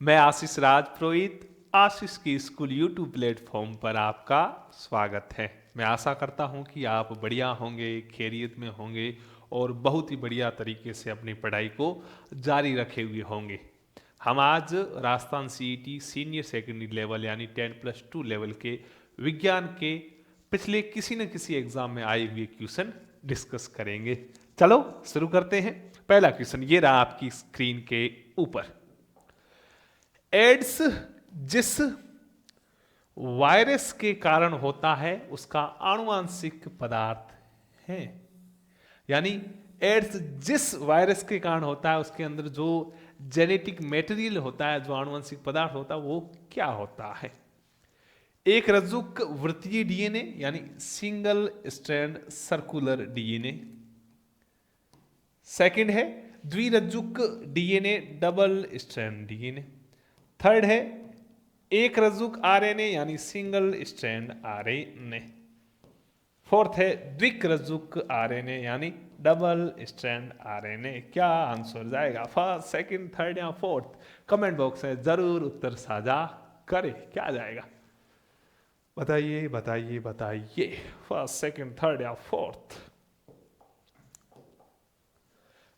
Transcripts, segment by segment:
मैं आशीष राज पुरोहित आशीष की school YouTube platform पर आपका स्वागत है। मैं आशा करता हूं कि आप बढ़िया होंगे, खैरियत में होंगे और बहुत ही बढ़िया तरीके से अपनी पढ़ाई को जारी रखे हुए होंगे। हम आज Rajasthan CET senior secondary level यानी 10+2 लेवल के विज्ञान के पिछले किसी न किसी एग्जाम में आए हुए क्वेश्चन डिस्कस करेंगे। चलो शुरू करते हैं। पहला क्वेश्चन ये रहा आपकी स्क्रीन के ऊपर। एड्स जिस वायरस के कारण होता है उसका आनुवांशिक पदार्थ है। यानी एड्स जिस वायरस के कारण होता है उसके अंदर जो जेनेटिक मटेरियल होता है, जो आनुवंशिक पदार्थ होता है, वो क्या होता है। एक रज्जुक वृत्तीय डीएनए यानी single strand circular DNA. Second है द्विरज्जुक DNA double strand DNA. Third है एक रज्जुक आरएनए यानी सिंगल स्ट्रैंड आरएनए। फोर्थ है द्विरज्जुक आरएनए यानी डबल स्ट्रैंड आरएनए। क्या आंसर जाएगा, फर्स्ट, सेकंड, थर्ड या फोर्थ? कमेंट बॉक्स में जरूर उत्तर साझा करें। क्या जाएगा, बताइए बताइए बताइए, फर्स्ट, सेकंड, थर्ड या फोर्थ?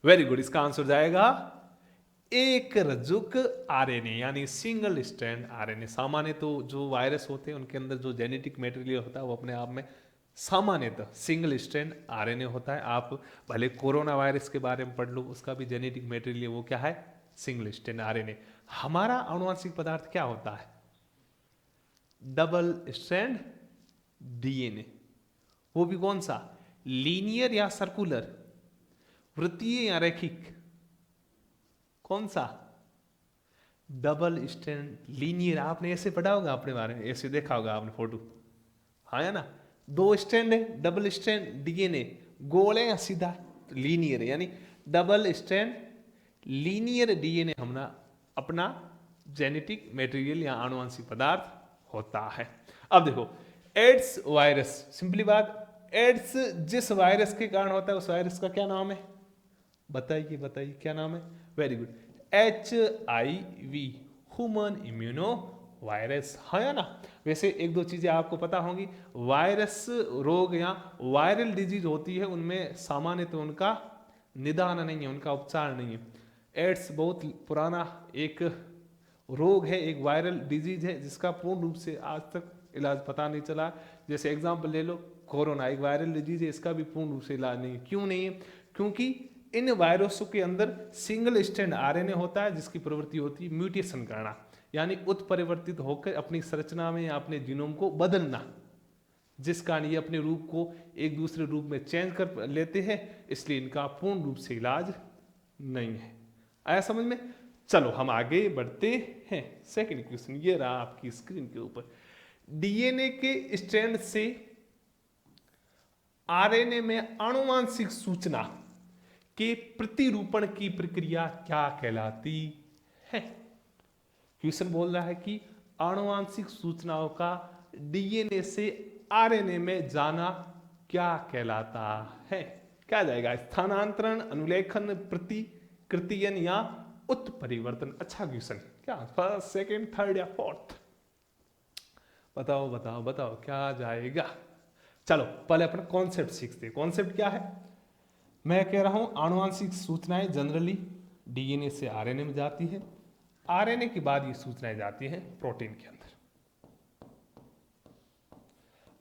वेरी गुड, इसका आंसर जाएगा एक रज्जुक आरएनए यानी सिंगल स्ट्रैंड आरएनए। सामान्य तो जो वायरस होते हैं उनके अंदर जो जेनेटिक मटेरियल होता है वो अपने आप में सामान्यतः सिंगल स्ट्रैंड आरएनए होता है। आप भले कोरोना वायरस के बारे में पढ़ लो, उसका भी जेनेटिक मटेरियल वो क्या है, सिंगल स्ट्रैंड आरएनए। हमारा आनुवंशिक पदार्थ क्या होता है, डबल स्ट्रैंड डीएनए। वो भी कौन सा, लीनियर या सर्कुलर, वृत्तीय या रैखिक? कौन सा, डबल स्ट्रैंड लीनियर। आपने ऐसे पढ़ा होगा अपने बारे में, ऐसे देखा होगा आपने फोटो, हाँ है ना। दो स्ट्रैंड है, डबल स्ट्रैंड डीएनए, गोल है या सीधा, लीनियर है। यानी डबल स्ट्रैंड लीनियर डीएनए हमारा अपना जेनेटिक मटेरियल या आनुवंशिक पदार्थ होता है। अब देखो एड्स वायरस, सिंपली बात, एड्स जिस वायरस के कारण होता है उस वायरस का क्या नाम है, बताइए बताइए क्या नाम है। Very good, HIV human immuno virus, है ना। वैसे एक दो चीजें आपको पता होंगी, वायरस रोग या वायरल डिजीज होती है उनमें सामान्य तो उनका निदान नहीं है, उनका उपचार नहीं है। एड्स बहुत पुराना एक रोग है, एक वायरल डिजीज है जिसका पूर्ण रूप से आज तक इलाज पता नहीं चला। जैसे एग्जाम्पल ले लो कोरोना, एक वायरल डिजीज है, इसका भी पूर्ण रूप से इलाज नहीं है। क्यों नहीं है, क्योंकि इन वायरसों के अंदर सिंगल स्ट्रैंड आरएनए होता है जिसकी प्रवृत्ति होती है म्यूटेशन करना, यानी उत्परिवर्तित होकर अपनी संरचना में या अपने जीनोम को बदलना, जिस कारण ये अपने रूप को एक दूसरे रूप में चेंज कर लेते हैं। इसलिए इनका पूर्ण रूप से इलाज नहीं है। आया समझ में? चलो हम आगे बढ़ते हैं। सेकंड क्वेश्चन ये रहा आपकी स्क्रीन के ऊपर। डीएनए के स्ट्रैंड से आरएनए में आनुवांशिक सूचना के प्रतिरूपण की प्रक्रिया क्या कहलाती है? क्वेश्चन बोल रहा है कि आनुवांशिक सूचनाओं का डीएनए से आरएनए में जाना क्या कहलाता है? क्या जाएगा, स्थानांतरण, अनुलेखन, प्रतिकृतियन या उत्परिवर्तन? अच्छा क्वेश्चन, क्या फर्स्ट, सेकंड, थर्ड या फोर्थ? बताओ बताओ बताओ क्या जाएगा। चलो पहले अपना कॉन्सेप्ट सीखते हैं। कॉन्सेप्ट क्या है, मैं कह रहा हूं आनुवांशिक सूचनाएं जनरली डीएनए से आरएनए में जाती है, आरएनए के बाद ये सूचनाएं जाती हैं प्रोटीन के अंदर।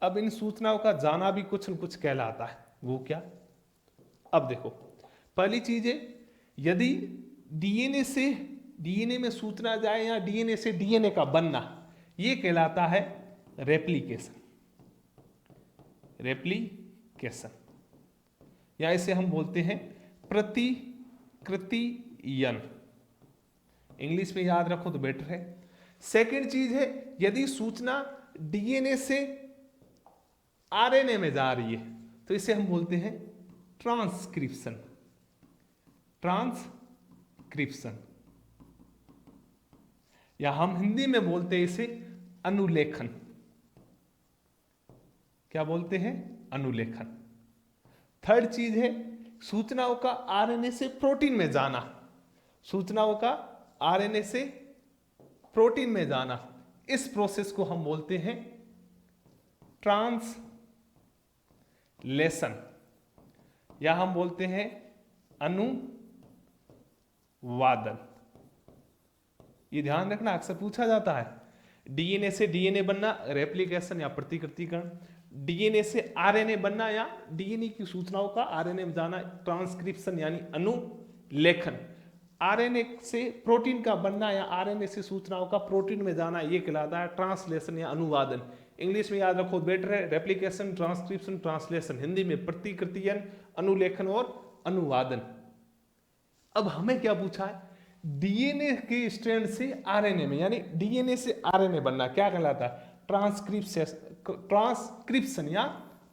अब इन सूचनाओं का जाना भी कुछ न कुछ कहलाता है, वो क्या? अब देखो पहली चीज है, यदि डीएनए से डीएनए में सूचना जाए या डीएनए से डीएनए का बनना, ये कहलाता है रेप्लिकेशन। रेप्लिकेशन या इसे हम बोलते हैं प्रतिकृतियन। इंग्लिश में याद रखो तो बेटर है। सेकंड चीज है, यदि सूचना डीएनए से आरएनए में जा रही है तो इसे हम बोलते हैं ट्रांसक्रिप्शन। ट्रांसक्रिप्शन या हम हिंदी में बोलते हैं इसे अनुलेखन। क्या बोलते हैं, अनुलेखन। थर्ड चीज है सूचनाओं का आरएनए से प्रोटीन में जाना, सूचनाओं का आरएनए से प्रोटीन में जाना, इस प्रोसेस को हम बोलते हैं ट्रांसलेशन, या हम बोलते हैं अनुवादन। ये ध्यान रखना, अक्सर पूछा जाता है। डीएनए से डीएनए बनना रेप्लिकेशन या प्रतिकृतिकरण, डीएनए से आरएनए बनना या डीएनए की सूचनाओं का आरएनए में जाना ट्रांसक्रिप्शन यानी अनुलेखन, आरएनए से प्रोटीन का बनना या आरएनए से सूचनाओं का प्रोटीन में जाना ये कहलाता है ट्रांसलेशन या अनुवादन। इंग्लिश में याद रखो बेटर है, रेप्लिकेशन, ट्रांसक्रिप्शन, ट्रांसलेशन। हिंदी में प्रतिकृतियन, अनुलेखन और अनुवादन। अब हमें क्या पूछा है, डीएनए के स्ट्रैंड से आरएनए में, यानी डीएनए से आरएनए बनना क्या कहलाता है, ट्रांसक्रिप्शन या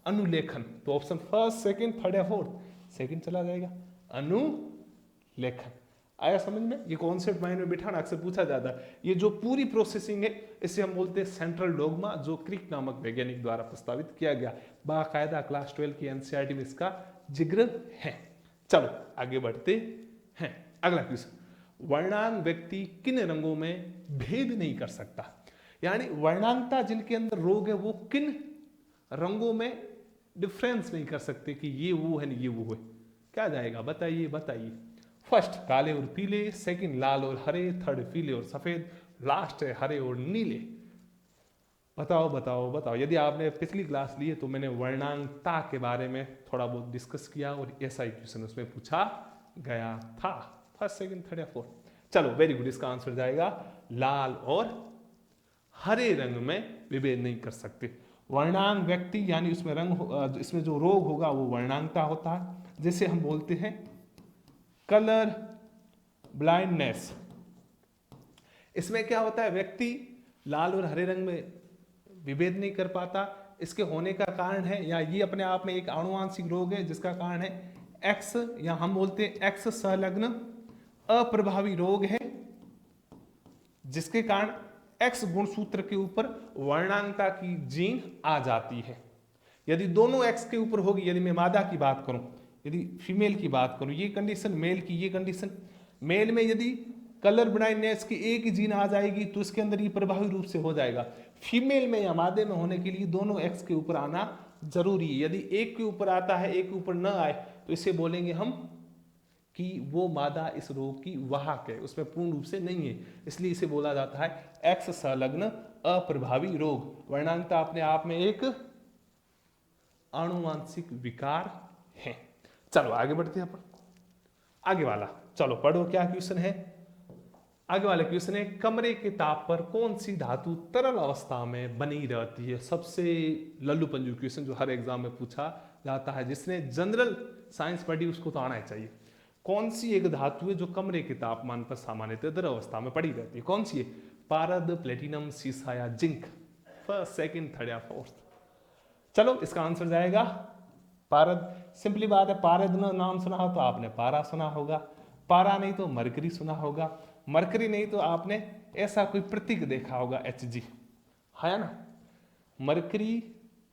अनुलेखन। तो ऑप्शन फर्स्ट, सेकंड, थर्ड या फोर्थ, सेकंड चला जाएगा, अनुलेखन। आया समझ में? ये कॉन्सेप्ट माइंड में बिठाना, अक्सर पूछा जाता है। ये जो पूरी प्रोसेसिंग है इसे हम बोलते हैं सेंट्रल डोग्मा, जो क्रिक नामक वैज्ञानिक द्वारा प्रस्तावित किया गया। बाकायदा क्लास 12 की एनसीईआरटी में इसका जिक्र है। चलो आगे बढ़ते हैं। अगला क्वेश्चन, वर्णांग व्यक्ति किन रंगों में भेद नहीं कर सकता, यानी वर्णांगता जिनके अंदर रोग है वो किन रंगों में डिफरेंस नहीं कर सकते कि ये वो है ये वो है। क्या जाएगा बताइए बताइए। फर्स्ट काले और पीले, सेकंड लाल और हरे, थर्ड पीले और सफेद, लास्ट है हरे और नीले। बताओ बताओ बताओ। यदि आपने पिछली क्लास ली है तो मैंने वर्णांगता के बारे में थोड़ा बहुत डिस्कस किया और ऐसा ही क्वेश्चन उसमें पूछा गया था। फर्स्ट, सेकंड, थर्ड या फोर्थ। चलो वेरी गुड, इसका आंसर जाएगा लाल और हरे रंग में विभेद नहीं कर सकते। वर्णांग व्यक्ति यानी उसमें रंग, इसमें जो रोग होगा वो वर्णांगता होता है, जैसे हम बोलते हैं कलर ब्लाइंडनेस। इसमें क्या होता है, व्यक्ति लाल और हरे रंग में विभेद नहीं कर पाता। इसके होने का कारण है, या ये अपने आप में एक आनुवांशिक रोग है जिसका कारण है एक्स, या हम बोलते हैं एक्स संलग्न अप्रभावी रोग है, जिसके कारण एक्स गुणसूत्र के ऊपर वर्णांगता की जीन आ जाती है। यदि दोनों एक्स के ऊपर होगी, यदि मैं मादा की बात करूं, यदि फीमेल की बात करूं, ये कंडीशन मेल की, ये कंडीशन मेल में यदि कलर ब्लाइंडनेस की एक ही जीन आ जाएगी तो इसके अंदर ये प्रभावी रूप से हो जाएगा। फीमेल में या मादे में होने के लिए दोनों एक्स के ऊपर आना जरूरी है। यदि एक के ऊपर आता है एक के ऊपर न आए तो इसे बोलेंगे हम कि वो मादा इस रोग की वाहक है, उसमें पूर्ण रूप से नहीं है, इसलिए इसे बोला जाता है एक्स संलग्न अप्रभावी रोग। वर्णांगता अपने आप में एक आनुवांशिक विकार है। चलो आगे बढ़ते हैं अपन। आगे वाला चलो पढ़ो, क्या क्वेश्चन है। आगे वाला क्वेश्चन है, कमरे के ताप पर कौन सी धातु तरल अवस्था में बनी रहती है। सबसे लल्लू पंजू क्वेश्चन जो हर एग्जाम में पूछा जाता है, जिसने जनरल साइंस पढ़ी उसको तो आना ही चाहिए। कौन सी एक धातु है जो कमरे के तापमान पर सामान्यतः द्रव अवस्था में पड़ी रहती है, कौन सी है। पारद, प्लेटिनम, सीसा या जिंक। फर्स्ट, सेकंड, थर्ड या फोर्थ। चलो इसका आंसर जाएगा पारद। सिंपली बात है, पारद नाम सुना हो तो आपने पारा सुना होगा, पारा नहीं तो मरकरी सुना होगा, मरकरी नहीं तो आपने ऐसा कोई प्रतीक देखा होगा Hg, है ना। मरकरी,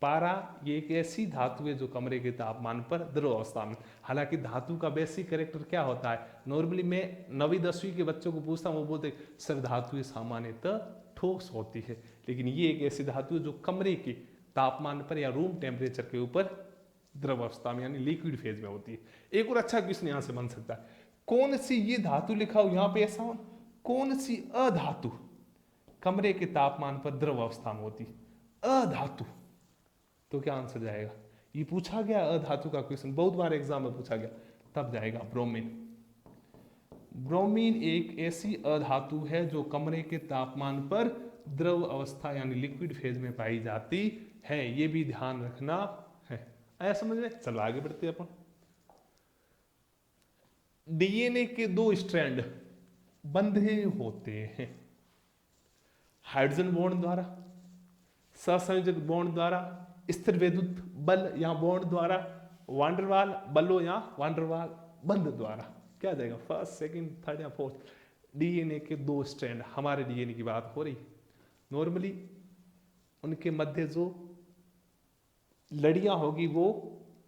पारा ये एक ऐसी धातु है जो कमरे के तापमान पर द्रव अवस्था में, हालांकि धातु का बेसिक कैरेक्टर क्या होता है, नॉर्मली मैं 9वीं 10वीं के बच्चों को पूछता हूँ, वो बोलते सर धातु सामान्यतः ठोस होती है, लेकिन ये एक ऐसी धातु है जो कमरे के तापमान पर या रूम टेम्परेचर के ऊपर द्रव अवस्था में यानी लिक्विड फेज में होती है। एक और अच्छा क्वेश्चन यहाँ से बन सकता है, कौन सी ये धातु लिखा हो यहाँ पे ऐसा हो, कौन सी अधातु कमरे के तापमान पर द्रव अवस्था में होती, अधातु। तो क्या आंसर जाएगा, ये पूछा गया अधातु का क्वेश्चन, बहुत बार एग्जाम में पूछा गया, तब जाएगा ब्रोमीन। ब्रोमीन एक ऐसी अधातु है जो कमरे के तापमान पर द्रव अवस्था यानी लिक्विड फेज में पाई जाती है, ये भी ध्यान रखना है। आया समझ में। चलो आगे बढ़ते हैं अपन। डीएनए के 2 स्ट्रैंड बंधे होते हैं हाइड्रोजन बॉन्ड द्वारा, सहसंयोजक बॉन्ड द्वारा, स्थिर विद्युत बल या बॉन्ड द्वारा, वांडरवाल बलों या वांडरवाल बंध द्वारा। क्या जाएगा, फर्स्ट, सेकंड, थर्ड या फोर्थ। डीएनए के 2 स्ट्रैंड, हमारे डीएनए की बात हो रही, नॉर्मली उनके मध्य जो लड़ियां होगी वो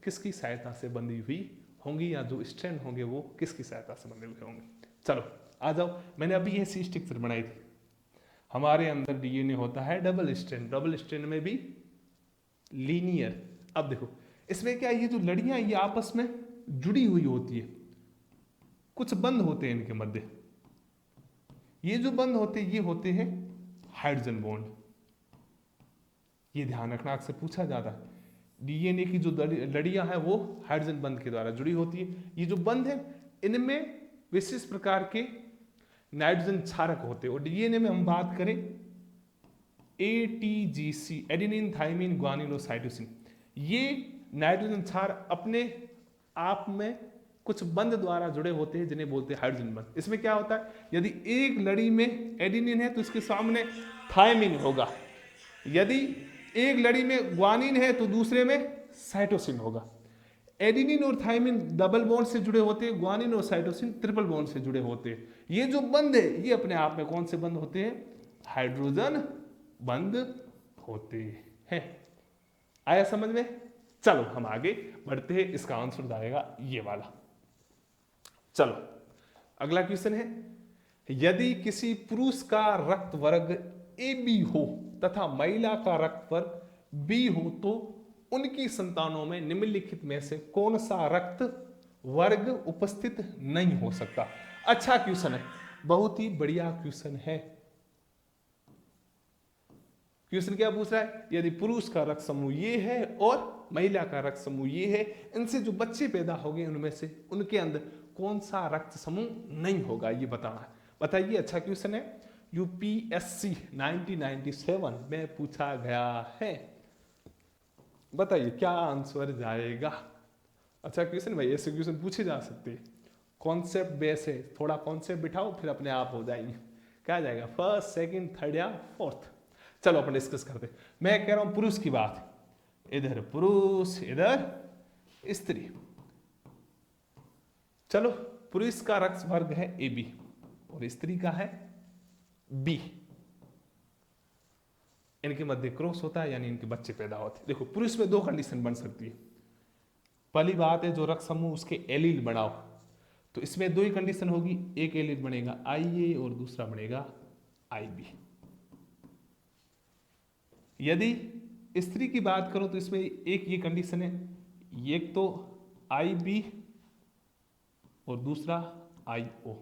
किसकी सहायता से बंधी हुई होंगी, या जो स्ट्रैंड होंगे वो किसकी सहायता से बंधे हुए होंगे। चलो आ जाओ, मैंने अभी ये सी स्ट्रक्चर बनाई थी, हमारे अंदर डीएनए होता है डबल स्ट्रैंड, डबल स्ट्रैंड में भी लीनियर। अब देखो इसमें क्या, ये जो लड़ियां ये आपस में जुड़ी हुई होती है, कुछ बंद होते हैं इनके मध्य, ये जो बंद होते हैं ये होते हैं हाइड्रोजन बॉन्ड। ये ध्यान रखना, अक्सर पूछा जाता है डीएनए की जो लड़ियां हैं वो हाइड्रोजन बंध के द्वारा जुड़ी होती है। ये जो बंध है इनमें विशेष प्रकार के नाइट्रोजन क्षारक होते हैं। और डीएनए में हम बात करें एटीजीसी, एडेनिन थाइमिन ग्वानिन और साइटोसिन, ये नाइट्रोजन क्षार अपने आप में कुछ बंध द्वारा जुड़े होते हैं जिन्हें बोलते हैं हाइड्रोजन बंध। इसमें क्या होता है, यदि एक लड़ी में एडेनिन है तो इसके सामने थाइमिन होगा, यदि एक लड़ी में ग्वानिन है तो दूसरे में साइटोसिन होगा। एडेनिन और थाइमिन डबल बॉन्ड से जुड़े होते हैं, ग्वानिन और साइटोसिन ट्रिपल बॉन्ड से जुड़े होते हैं। ये जो बंध है ये अपने आप में कौन से बंध होते हैं, हाइड्रोजन बंध होते हैं। आया समझ में? चलो हम आगे बढ़ते हैं, इसका आंसर आएगा ये वाला। चलो अगला क्वेश्चन है, यदि किसी पुरुष का रक्त वर्ग AB हो तथा महिला का रक्त वर्ग B हो तो उनकी संतानों में निम्नलिखित में से कौन सा रक्त वर्ग उपस्थित नहीं हो सकता। अच्छा क्वेश्चन है, बहुत ही बढ़िया क्वेश्चन है। क्वेश्चन क्या पूछ रहा है, यदि पुरुष का रक्त समूह ये है और महिला का रक्त समूह ये है, इनसे जो बच्चे पैदा हो गए उनमें से उनके अंदर कौन सा रक्त समूह नहीं होगा, ये बताना है। बताइए, अच्छा क्वेश्चन है, यूपीएससी 1997 में पूछा गया है। बताइए क्या आंसर जाएगा। अच्छा क्वेश्चन भाई, ऐसे क्वेश्चन पूछे जा सकते हैं, कॉन्सेप्ट बेस है, थोड़ा कॉन्सेप्ट बिठाओ फिर अपने आप हो जाएंगे। क्या जाएगा, फर्स्ट सेकंड थर्ड या फोर्थ। चलो अपन डिस्कस करते हैं। मैं कह रहा हूं पुरुष की बात, इधर पुरुष इधर स्त्री। चलो पुरुष का रक्त वर्ग है AB और स्त्री का है B, इनके मध्य क्रॉस होता है यानी इनके बच्चे पैदा होते हैं। देखो पुरुष में दो कंडीशन बन सकती है। पहली बात है जो रक्त समूह उसके एलील बनाओ, तो इसमें दो ही कंडीशन होगी, एक एलील बनेगा IA और दूसरा बनेगा IB। यदि स्त्री की बात करो तो इसमें एक ये कंडीशन है, एक तो IB और दूसरा IO,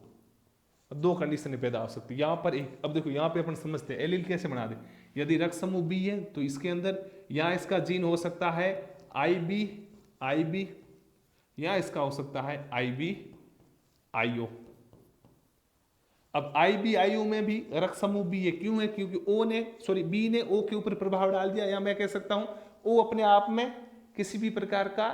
दो कंडीशन पैदा हो सकती है यहां पर एक। अब देखो यहां पे अपन समझते हैं एलील कैसे बना दे। यदि रक्त समूह B है तो इसके अंदर यहां इसका जीन हो सकता है IB, यहां इसका हो सकता है IB IO। अब IB-IO में भी रक्त समूह B है, क्यों है, क्योंकि B ने O के ऊपर प्रभाव डाल दिया, या मैं कह सकता हूं O अपने आप में किसी भी प्रकार का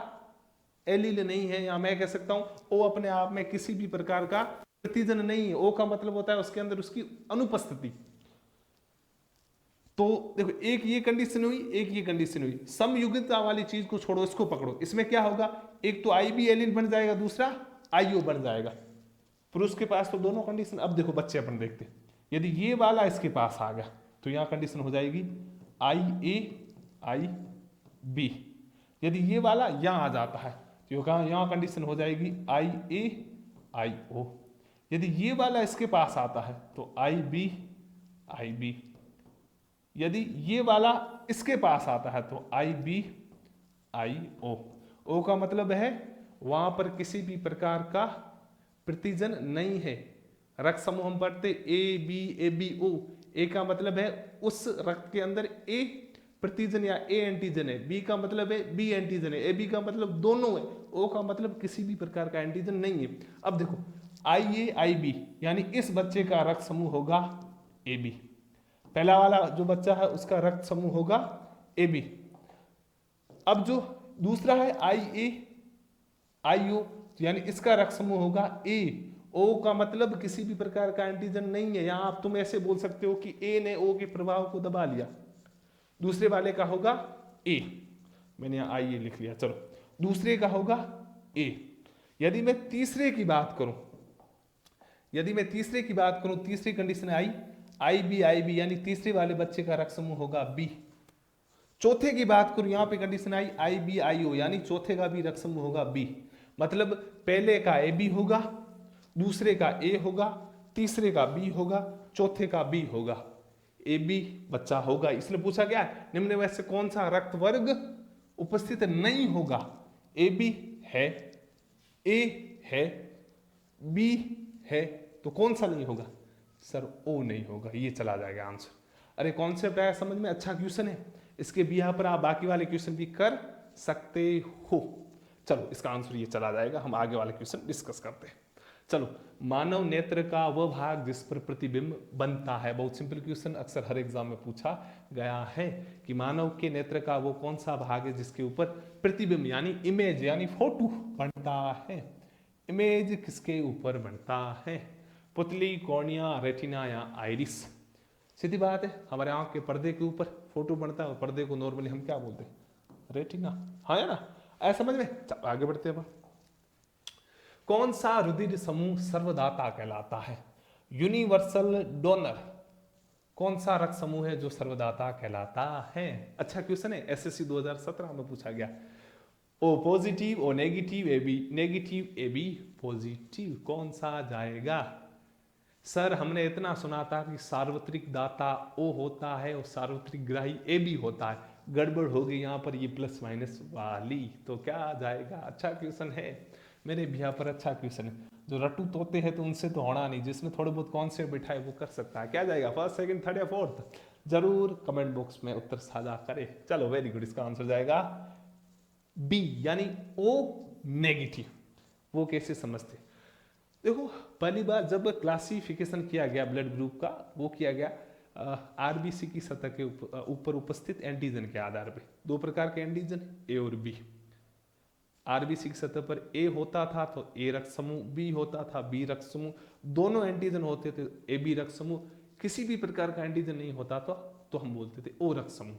एलील नहीं है, या मैं कह सकता हूं O अपने आप में किसी भी प्रकार का प्रतिजन नहीं है। O का मतलब होता है उसके अंदर उसकी अनुपस्थिति। तो देखो एक ये कंडीशन हुई, एक ये कंडीशन हुई। समयुग्मता वाली चीज को छोड़ो, इसको पकड़ो। इसमें क्या होगा, एक तो IB एलील बन जाएगा, दूसरा IO बन जाएगा। पुरुष के पास तो दोनों कंडीशन। अब देखो बच्चे अपन देखते, यदि ये वाला इसके पास आ गया तो यहां कंडीशन हो जाएगी IA IB। यदि ये वाला यहां आ जाता है तो यहां कंडीशन हो जाएगी IA IO। यदि ये वाला इसके पास आता है तो IB IB। यदि ये वाला इसके पास आता है तो IB IO। O का मतलब है वहां पर किसी भी प्रकार का प्रतिजन नहीं है। रक्त समूह हम पढ़ते AB ABO, A का मतलब है उस रक्त के अंदर A प्रतिजन या A एंटीजन है, B का मतलब है B एंटीजन है, AB का मतलब दोनों है, O का मतलब किसी भी प्रकार का एंटीजन नहीं है। अब देखो IA IB यानी इस बच्चे का रक्त समूह होगा AB, पहला वाला जो बच्चा है उसका रक्त समूह होगा AB। अब जो दूसरा है IA IO यानी इसका रक्त समूह होगा A। O का मतलब किसी भी प्रकार का एंटीजन नहीं है। यहां आप तुम ऐसे बोल सकते हो कि A ने O के प्रभाव को दबा लिया। दूसरे वाले का होगा A, मैंने यहां IA लिख लिया। चलो दूसरे का होगा A। यदि मैं तीसरे की बात करूं, तीसरी कंडीशन आई IB यानी तीसरे वाले बच्चे का रक्त समूह होगा B। चौथे की बात करूं, यहां पे कंडीशन आई IB IO यानी चौथे का भी रक्त समूह होगा B। मतलब पहले का AB होगा, दूसरे का A होगा, तीसरे का B होगा, चौथे का B होगा। ए बी बच्चा होगा, इसलिए पूछा गया निम्न में से कौन सा रक्त वर्ग उपस्थित नहीं होगा। ए बी है, ए है, बी है, तो कौन सा नहीं होगा सर, ओ नहीं होगा, ये चला जाएगा आंसर। अरे कॉन्सेप्ट आया समझ में, अच्छा क्वेश्चन है, इसके बिहार पर आप बाकी वाले क्वेश्चन भी कर सकते हो। चलो इसका आंसर ये चला जाएगा, हम आगे वाले क्वेश्चन डिस्कस करते हैं। चलो, मानव नेत्र का वह भाग जिस पर प्रतिबिंब बनता है, बहुत सिंपल क्वेश्चन, अक्सर हर एग्जाम में पूछा गया है कि मानव के नेत्र का वो कौन सा भाग है जिसके ऊपर प्रतिबिंब यानी इमेज यानी फोटो बनता है। इमेज किसके ऊपर बनता है, पुतली, कॉर्निया, रेटिना या आइरिस। सीधी बात है, हमारे आंख के पर्दे के ऊपर फोटो बनता है, पर्दे को नॉर्मली हम क्या बोलते हैं, रेटिना, हाँ है ना, ऐसा समझ में। चलो आगे बढ़ते हैं। कौन सा रुधिर समूह सर्वदाता कहलाता है, यूनिवर्सल डोनर। कौन सा रक्त समूह है जो सर्वदाता कहलाता है, अच्छा क्वेश्चन है, एसएससी 2017 में पूछा गया। O positive, O negative, A B negative, A B positive, कौन सा जाएगा। सर हमने इतना सुना था कि सार्वत्रिक दाता ओ होता है और सार्वत्रिक ग्राही ए बी होता है, गड़बड़ हो गई यहाँ पर ये प्लस माइनस वाली, तो क्या जाएगा। अच्छा क्वेश्चन है मेरे भैया पर, अच्छा क्वेश्चन है, जो रटू तोते हैं तो उनसे तो होना नहीं, जिसने थोड़े बहुत कॉन्सेप्ट बिठाए वो कर सकता है। क्या जाएगा, फर्स्ट, सेकंड, थर्ड या फोर्थ, जरूर कमेंट बॉक्स में उत्तर साझा करें। चलो वेरी गुड, इसका आंसर जाएगा बी यानी ओ नेगेटिव। वो कैसे समझते, देखो पहली बार जब क्लासिफिकेशन किया गया ब्लड ग्रुप का, वो किया गया आरबीसी की सतह के ऊपर उपस्थित एंटीजन के आधार पे। दो प्रकार के एंटीजन, ए और बी। आरबीसी की सतह पर ए होता था तो ए रक्त समूह, बी होता था बी रक्त समूह, दोनों एंटीजन होते थे ए बी रक्त समूह। किसी भी प्रकार का एंटीजन नहीं होता तो हम बोलते थे ओ रक्त समूह।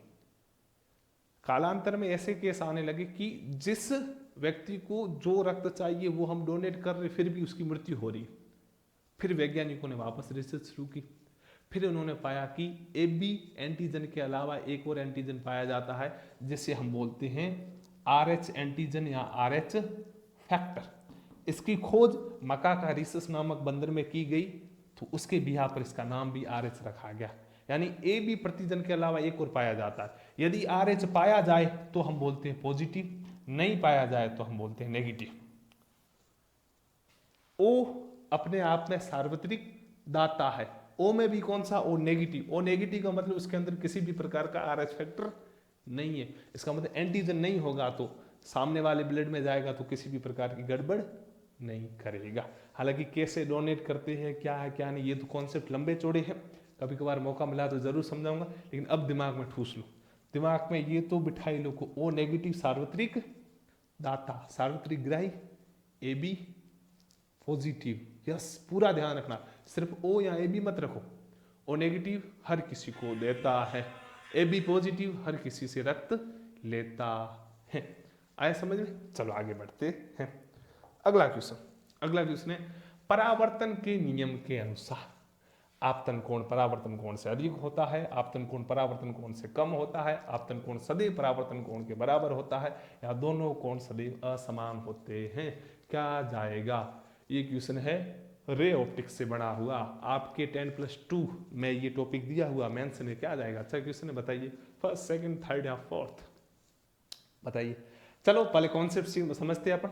कालांतर में ऐसे केस आने लगे कि जिस व्यक्ति को जो रक्त चाहिए वो हम डोनेट कर रहे, फिर भी उसकी मृत्यु हो रही। फिर वैज्ञानिकों ने वापस रिसर्च शुरू की, फिर उन्होंने पाया कि ए बी एंटीजन के अलावा एक और एंटीजन पाया जाता है जिसे हम बोलते हैं RH एंटीजन या RH फैक्टर। इसकी खोज मकाकारिसस नामक बंदर में की गई, तो उसके बिहार पर इसका नाम भी RH रखा गया। यानी ए बी प्रतिजन के अलावा एक और पाया जाता है। यदि RH पाया जाए तो हम बोलते हैं पॉजिटिव, नहीं पाया जाए तो हम बोलते हैं नेगेटिव। ओ अपने आप में सार्वत्रिक दाता है, ओ में भी कौन सा, ओ नेगेटिव। ओ नेगेटिव का मतलब उसके अंदर किसी भी प्रकार का RH फैक्टर नहीं है, इसका मतलब एंटीजन नहीं होगा तो सामने वाले ब्लड में जाएगा तो किसी भी प्रकार की गड़बड़ नहीं करेगा। हालांकि कैसे डोनेट करते हैं, क्या है क्या नहीं, ये तो कॉन्सेप्ट लंबे चौड़े हैं, कभी कभार मौका मिला तो जरूर समझाऊंगा, लेकिन अब दिमाग में ठूस लो, दिमाग में ये तो बिठाई लो को ओ नेगेटिव सार्वत्रिक दाता, सार्वत्रिक ग्राही, ए बी पॉजिटिव। यस, पूरा ध्यान रखना, सिर्फ ओ या ए बी मत रखो। ओ नेगेटिव हर किसी को देता है, ए बी पॉजिटिव हर किसी से रक्त लेता है। आया समझ में, चलो आगे बढ़ते हैं। अगला क्वेश्चन है, परावर्तन के नियम के अनुसार आपतन कोण परावर्तन कोण से अधिक होता है, आपतन कोण परावर्तन कोण से कम होता है, आपतन कोण सदैव परावर्तन कोण के बराबर होता है, या दोनों कोण सदैव असमान होते हैं। क्या जाएगा, ये क्वेश्चन है रे ऑप्टिक्स से बना हुआ, आपके 10+2 में ये टॉपिक दिया हुआ मेंशन है। क्या जाएगा, अच्छा क्वेश्चन है, बताइए फर्स्ट, सेकंड, थर्ड या फोर्थ, बताइए। चलो पहले कॉन्सेप्ट समझते हैं अपन।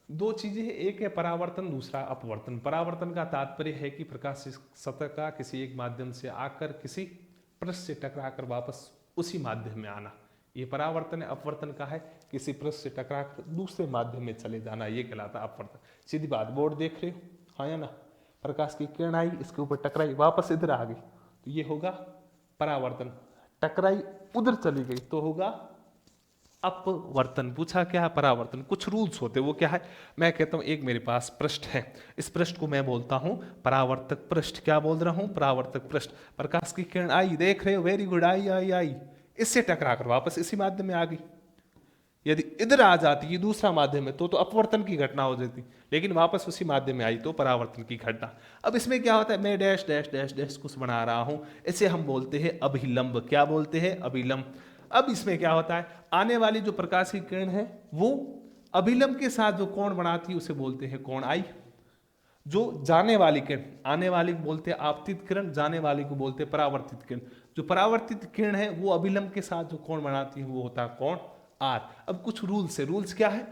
दो चीजें हैं, एक है परावर्तन, दूसरा अपवर्तन। परावर्तन का तात्पर्य है कि प्रकाश सतह का किसी एक माध्यम से आकर किसी पृष्ठ से टकराकर वापस उसी माध्यम में आना, ये परावर्तन है। अपवर्तन का है किसी पृष्ठ से टकराकर दूसरे माध्यम में चले जाना, ये कहलाता है अपवर्तन। सीधी बात, बोर्ड देख रहे हो, हाँ या ना, प्रकाश की किरण आई, इसके ऊपर टकराई, वापस इधर आ गई, तो ये होगा परावर्तन। टकराई उधर चली गई तो होगा अपवर्तन। पूछा क्या है, परावर्तन। कुछ रूल्स होते हैं, वो क्या है, मैं कहता हूं एक मेरे पास पृष्ठ है, इस पृष्ठ को मैं बोलता हूं परावर्तक पृष्ठ। क्या बोल रहा हूं, परावर्तक पृष्ठ। प्रकाश की किरण आई, देख रहे हो, वेरी गुड, आई आई आई, इससे टकराकर वापस इसी माध्यम में आ गई। यदि इधर आ जाती ये दूसरा माध्यम है तो अपवर्तन की घटना हो जाती, लेकिन वापस उसी माध्यम में आई तो परावर्तन की घटना। अब इसमें क्या होता है, मैं डैश डैश डैश डैश कुछ बना रहा हूं, इसे हम बोलते हैं अभिलंब। क्या बोलते हैं, अभिलंब। अब इसमें क्या होता है, आने वाली जो प्रकाश की किरण है वो अभिलंब के साथ जो कोण बनाती है उसे बोलते हैं कोण आई। जो जाने वाली किरण, आने वाली को बोलते हैं आपतित किरण, जाने वाली को बोलते हैं परावर्तित किरण। जो परावर्तित किरण है वो अभिलंब के साथ जो कोण बनाती है वो होता है कोण आर। अब कुछ रूल्स है, रूल्स क्या है?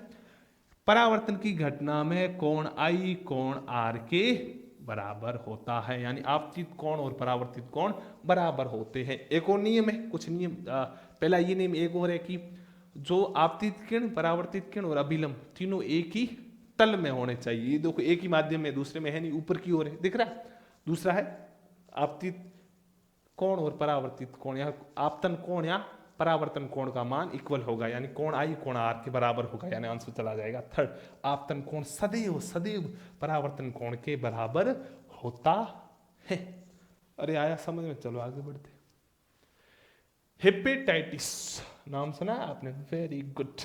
परावर्तन की घटना में कोण आई कोण आर के बराबर होता है, यानी आपतित कोण और परावर्तित कोण बराबर होते हैं। एक और नियम है, कुछ नियम, पहला ये नियम, एक और है कि जो आपतित किरण, परावर्तित किरण और अभिलंब तीनों एक ही तल में होने चाहिए। ये देखो एक ही माध्यम में, दूसरे में है नहीं, ऊपर की ओर है, दिख रहा है। दूसरा है आपतित कोण और परावर्तित कोण, या आपतन कोण या परावर्तन कोण का मान इक्वल होगा, यानी कोण आई कोण आर के बराबर होगा, यानी आंसर चला जाएगा थर्ड। आपतन कोण सदैव सदैव परावर्तन कोण के बराबर होता है। अरे आया समझ में? चलो आगे बढ़ते। हेपेटाइटिस नाम सुना आपने? Very good.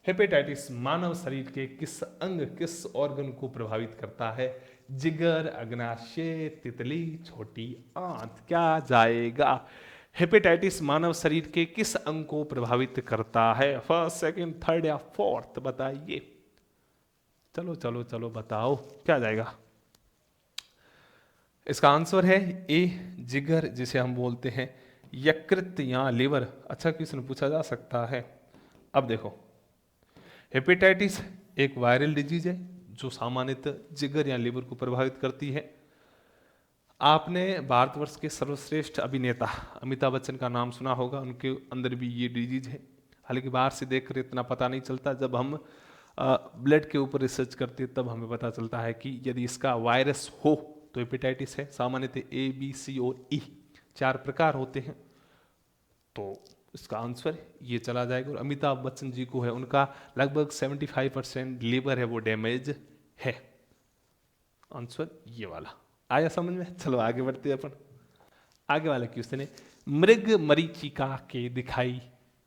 हेपेटाइटिस मानव शरीर के किस अंग, किस ऑर्गन को प्रभावित करता है? जिगर, अग्नाशय, तितली, छोटी आंत। क्या जाएगा? हेपेटाइटिस मानव शरीर के किस अंग को प्रभावित करता है? फर्स्ट, सेकंड, थर्ड या फोर्थ? बताइए। चलो चलो चलो बताओ क्या जाएगा? इसका आंसर है ए, जिगर, जिसे हम बोलते हैं यकृत या लिवर। अच्छा क्वेश्चन पूछा जा सकता है। अब देखो, हेपेटाइटिस एक वायरल डिजीज है जो सामान्यतः जिगर या लिवर को प्रभावित करती है। आपने भारतवर्ष के सर्वश्रेष्ठ अभिनेता अमिताभ बच्चन का नाम सुना होगा, उनके अंदर भी ये डिजीज है। हालांकि बाहर से देखकर इतना पता नहीं चलता, जब हम ब्लड के ऊपर रिसर्च करते हैं तब हमें पता चलता है कि यदि इसका वायरस हो तो हेपेटाइटिस है। सामान्यतः ए, बी, सी और ई 4 प्रकार होते हैं, तो इसका आंसर ये चला जाएगा। और अमिताभ बच्चन जी को है, उनका लगभग 75% लीवर है वो डैमेज है। आंसर ये वाला आया समझ में? चलो आगे बढ़ते हैं अपन। आगे वाला क्वेश्चन है, मृग मरीचिका के दिखाई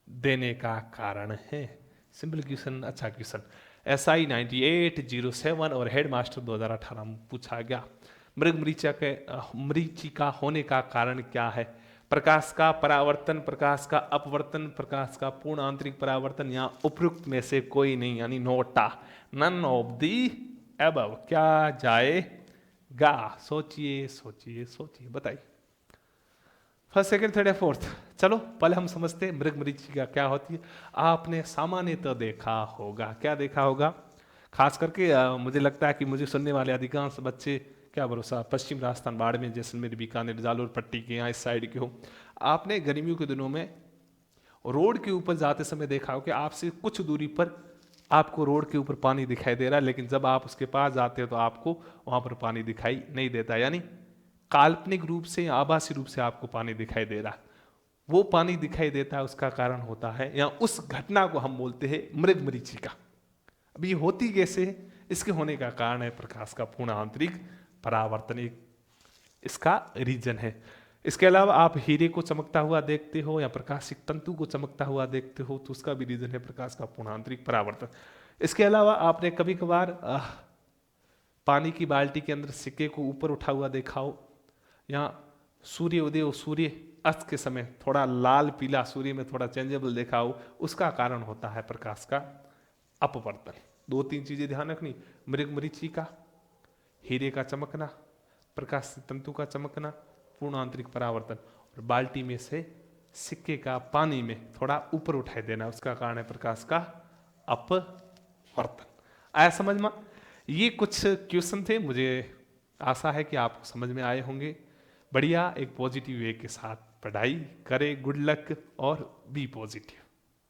देने का कारण है। सिंपल क्वेश्चन, अच्छा क्वेश्चन। SI 9807 और हेडमास्टर 2018 में पूछा गया। मृग मरीचिका होने का कारण क्या है? प्रकाश का परावर्तन, प्रकाश का अपवर्तन, प्रकाश का पूर्ण आंतरिक परावर्तन, या उपयुक्त में से कोई नहीं, यानी NOTA, none of the above. क्या जाएगा? सोचिए सोचिए सोचिए, बताइए। फर्स्ट, सेकंड, थर्ड या फोर्थ? चलो पहले हम समझते हैं मृग मरीचिका क्या होती है। आपने सामान्यतः देखा होगा, क्या देखा होगा? खास करके मुझे लगता है कि मुझे सुनने वाले अधिकांश बच्चे, क्या भरोसा, पश्चिम राजस्थान, बाड़मेर, जैसलमेर, बीकानेर, जालोर पट्टी के यहाँ इस साइड के हो। आपने गर्मियों के दिनों में रोड के ऊपर जाते समय देखा हो कि आपसे कुछ दूरी पर आपको रोड के ऊपर पानी दिखाई दे रहा है, लेकिन जब आप उसके पास जाते हो तो आपको वहां पर पानी दिखाई नहीं देता, यानी काल्पनिक रूप से या आभासी रूप से आपको पानी दिखाई दे रहा है। वो पानी दिखाई देता है, उसका कारण होता है, या उस घटना को हम बोलते हैं मृग मरीचिका। अब ये होती कैसे है? इसके होने का कारण है प्रकाश का पूर्ण आंतरिक परावर्तन, एक इसका रीजन है। इसके अलावा आप हीरे को चमकता हुआ देखते हो या प्रकाशिक तंतु को चमकता हुआ देखते हो, तो उसका भी रीजन है प्रकाश का पूर्ण आंतरिक परावर्तन। इसके अलावा आपने कभी कभार पानी की बाल्टी के अंदर सिक्के को ऊपर उठा हुआ देखा हो, या सूर्य उदय और सूर्य अस्त के समय थोड़ा लाल पीला सूर्य में थोड़ा चेंजेबल देखा हो, उसका कारण होता है प्रकाश का अपवर्तन। 2-3 चीजें ध्यान रखनी, मृग मरीचिका, हीरे का चमकना, प्रकाश तंतु का चमकना, पूर्ण आंतरिक परावर्तन, और बाल्टी में से सिक्के का पानी में थोड़ा ऊपर उठाए देना, उसका कारण है प्रकाश का अपवर्तन। आया समझ में? ये कुछ क्वेश्चन थे, मुझे आशा है कि आपको समझ में आए होंगे। बढ़िया, एक पॉजिटिव वे के साथ पढ़ाई करें। गुड लक और बी पॉजिटिव।